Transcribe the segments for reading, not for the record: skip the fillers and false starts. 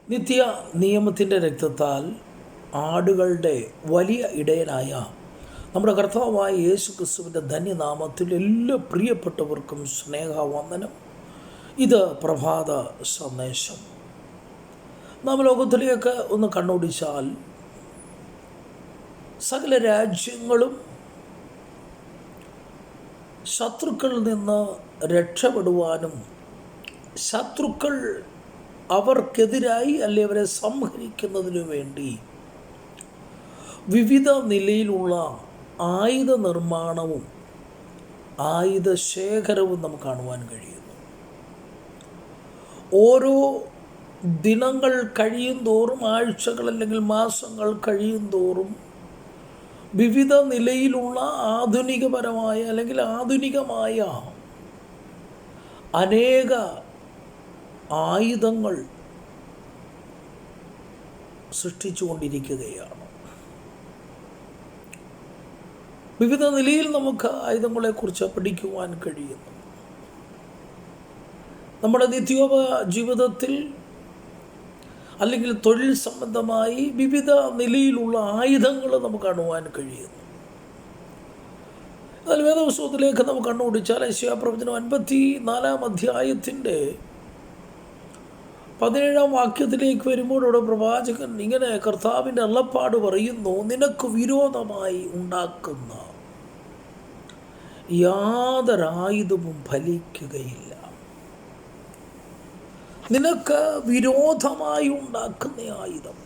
നിത്യ നിയമത്തിൻ്റെ രക്തത്താൽ ആടുകളുടെ വലിയ ഇടയനായ നമ്മുടെ കർത്താവായ യേശു ക്രിസ്തുവിൻ്റെ ധന്യനാമത്തിൽ എല്ലാ പ്രിയപ്പെട്ടവർക്കും സ്നേഹവന്ദനം. ഇത് പ്രഭാത സന്ദേശം. നാം ലോകത്തിലേക്ക് ഒന്ന് കണ്ണോടിച്ചാൽ സകല രാജ്യങ്ങളും ശത്രുക്കളിൽ നിന്ന് രക്ഷപ്പെടുവാനും ശത്രുക്കൾ അവർക്കെതിരായി അല്ലെ അവരെ സംഹരിക്കുന്നതിനു വേണ്ടി വിവിധ നിലയിലുള്ള ആയുധ നിർമ്മാണവും ആയുധ ശേഖരവും നമുക്ക് കാണുവാൻ കഴിയുന്നു. ഓരോ ദിനങ്ങൾ കഴിയും തോറും, ആഴ്ചകൾ അല്ലെങ്കിൽ മാസങ്ങൾ കഴിയും തോറും വിവിധ നിലയിലുള്ള ആധുനികപരമായ അല്ലെങ്കിൽ ആധുനികമായ അനേക ആയുധങ്ങൾ സൃഷ്ടിച്ചുകൊണ്ടിരിക്കുകയാണ്. വിവിധ നിലയിൽ നമുക്ക് ആയുധങ്ങളെക്കുറിച്ച് പഠിക്കുവാൻ കഴിയുന്നു. നമ്മുടെ നിത്യോപ ജീവിതത്തിൽ അല്ലെങ്കിൽ തൊഴിൽ സംബന്ധമായി വിവിധ നിലയിലുള്ള ആയുധങ്ങൾ നമുക്ക് കാണുവാൻ കഴിയുന്നു. എന്നാൽ വേദപുസ്തകത്തിലേക്ക് നമുക്ക് കണ്ണോടിച്ചാൽ യെശയ്യാപ്രവചനം 54 അധ്യായത്തിൻ്റെ 17 വാക്യത്തിലേക്ക് വരുമ്പോൾ ഇവിടെ പ്രവാചകൻ ഇങ്ങനെ കർത്താവിൻ്റെ അരുളപ്പാട് പറയുന്നു: നിനക്ക് വിരോധമായി ഉണ്ടാക്കുന്ന യാതൊരായുധവും ഫലിക്കുകയില്ല. നിനക്ക് വിരോധമായി ഉണ്ടാക്കുന്ന ആയുധം,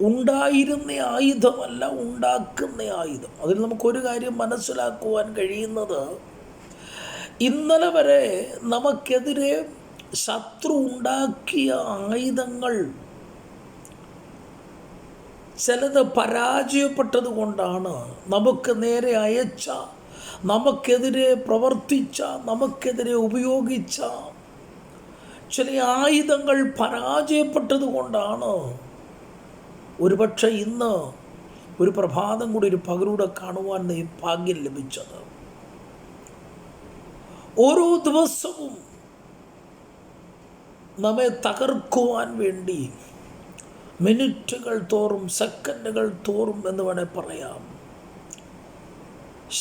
ഉണ്ടായിരുന്ന ആയുധമല്ല, ഉണ്ടാക്കുന്ന ആയുധം. അതിൽ നമുക്കൊരു കാര്യം മനസ്സിലാക്കുവാൻ കഴിയുന്നത്, ഇന്നലെ വരെ നമുക്കെതിരെ ശത്രു ഉണ്ടാക്കിയ ആയുധങ്ങൾ ചിലത് പരാജയപ്പെട്ടത് കൊണ്ടാണ് നമുക്ക് നേരെ അയച്ച, നമുക്കെതിരെ പ്രവർത്തിച്ച, നമുക്കെതിരെ ഉപയോഗിച്ച ചില ആയുധങ്ങൾ പരാജയപ്പെട്ടത് കൊണ്ടാണ് ഒരുപക്ഷെ ഇന്ന് ഒരു പ്രഭാതം കൂടി ഒരു പകലൂടെ കാണുവാൻ ഭാഗ്യം ലഭിച്ചത്. ഓരോ ദിവസവും നമ്മെ തകർക്കുവാൻ വേണ്ടി മിനിറ്റുകൾ തോറും, സെക്കൻഡുകൾ തോറും എന്ന് വേണേൽ പറയാം,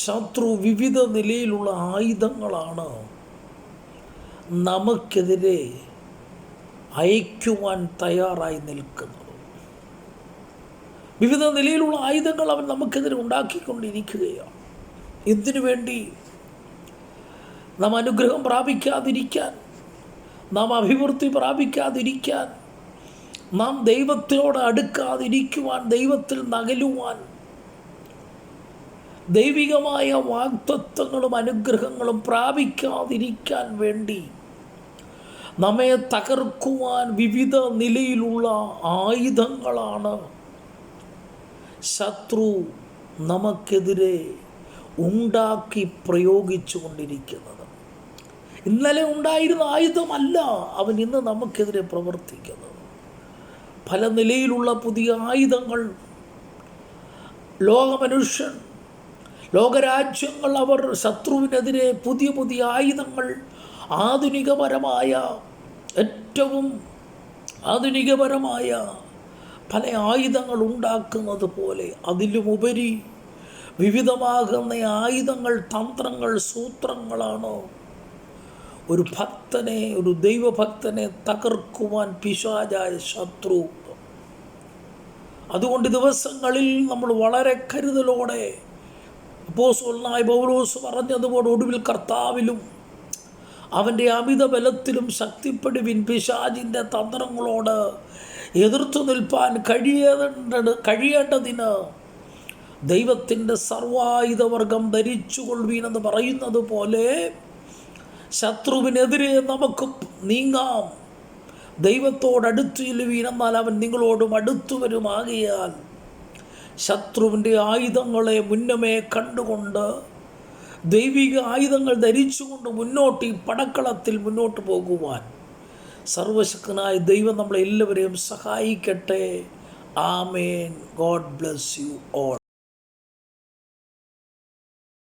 ശത്രു വിവിധ നിലയിലുള്ള ആയുധങ്ങളാണ് നമുക്കെതിരെ അയക്കുവാൻ തയ്യാറായി നിൽക്കുന്നത്. വിവിധ നിലയിലുള്ള ആയുധങ്ങൾ അവൻ നമുക്കെതിരെ ഉണ്ടാക്കിക്കൊണ്ടിരിക്കുകയാണ്. എന്തിനു വേണ്ടി? നാം അനുഗ്രഹം പ്രാപിക്കാതിരിക്കാൻ, നാം അഭിവൃദ്ധി പ്രാപിക്കാതിരിക്കാൻ, നാം ദൈവത്തിനോട് അടുക്കാതിരിക്കുവാൻ, ദൈവത്തിൽ നകലുവാൻ, ദൈവികമായ വാഗ്ദത്തങ്ങളും അനുഗ്രഹങ്ങളും പ്രാപിക്കാതിരിക്കാൻ വേണ്ടി നമ്മെ തകർക്കുവാൻ വിവിധ നിലയിലുള്ള ആയുധങ്ങളാണ് ശത്രു നമുക്കെതിരെ ഉണ്ടാക്കി പ്രയോഗിച്ചു കൊണ്ടിരിക്കുന്നത്. ഇന്നലെ ഉണ്ടായിരുന്ന ആയുധമല്ല അവൻ ഇന്ന് നമുക്കെതിരെ പ്രവർത്തിക്കുന്നത്. പല നിലയിലുള്ള പുതിയ ആയുധങ്ങൾ ലോകമനുഷ്യൻ, ലോകരാജ്യങ്ങൾ അവർ ശത്രുവിനെതിരെ പുതിയ പുതിയ ആയുധങ്ങൾ, ആധുനികപരമായ, ഏറ്റവും ആധുനികപരമായ പല ആയുധങ്ങൾ ഉണ്ടാക്കുന്നത് പോലെ അതിലുമുപരി വിവിധമാകുന്ന ആയുധങ്ങൾ, തന്ത്രങ്ങൾ, സൂത്രങ്ങളാണ് ഒരു ഭക്തനെ, ഒരു ദൈവഭക്തനെ തകർക്കുവാൻ പിശാചായ ശത്രു. അതുകൊണ്ട് ദിവസങ്ങളിൽ നമ്മൾ വളരെ കരുതലോടെ അപ്പോസ്തലനായ പൗലോസ് പറഞ്ഞതുപോലെ ഒടുവിൽ കർത്താവിലും അവൻ്റെ അമിത ബലത്തിലും ശക്തിപ്പെടുവിൻ. പിശാചിൻ്റെ തന്ത്രങ്ങളോട് എതിർത്തു നിൽപ്പാൻ കഴിയേണ്ടതിന് ദൈവത്തിൻ്റെ സർവായുധവർഗം ധരിച്ചുകൊള്ളുവീനെന്ന് പറയുന്നത് പോലെ ശത്രുവിനെതിരെ നമുക്ക് നീങ്ങാം. ദൈവത്തോടടുത്തു ചെല്ലുവീൻ, എന്നാൽ അവൻ നിങ്ങളോടും അടുത്തു വരുമാകയാൽ ശത്രുവിൻ്റെ ആയുധങ്ങളെ മുന്നമേ കണ്ടുകൊണ്ട് ദൈവിക ആയുധങ്ങൾ ധരിച്ചുകൊണ്ട് മുന്നോട്ട് ഈ പടക്കളത്തിൽ മുന്നോട്ട് പോകുവാൻ സർവശക്തനായ ദൈവം നമ്മളെല്ലാവരെയും സഹായിക്കട്ടെ. ആമേൻ. God bless you all.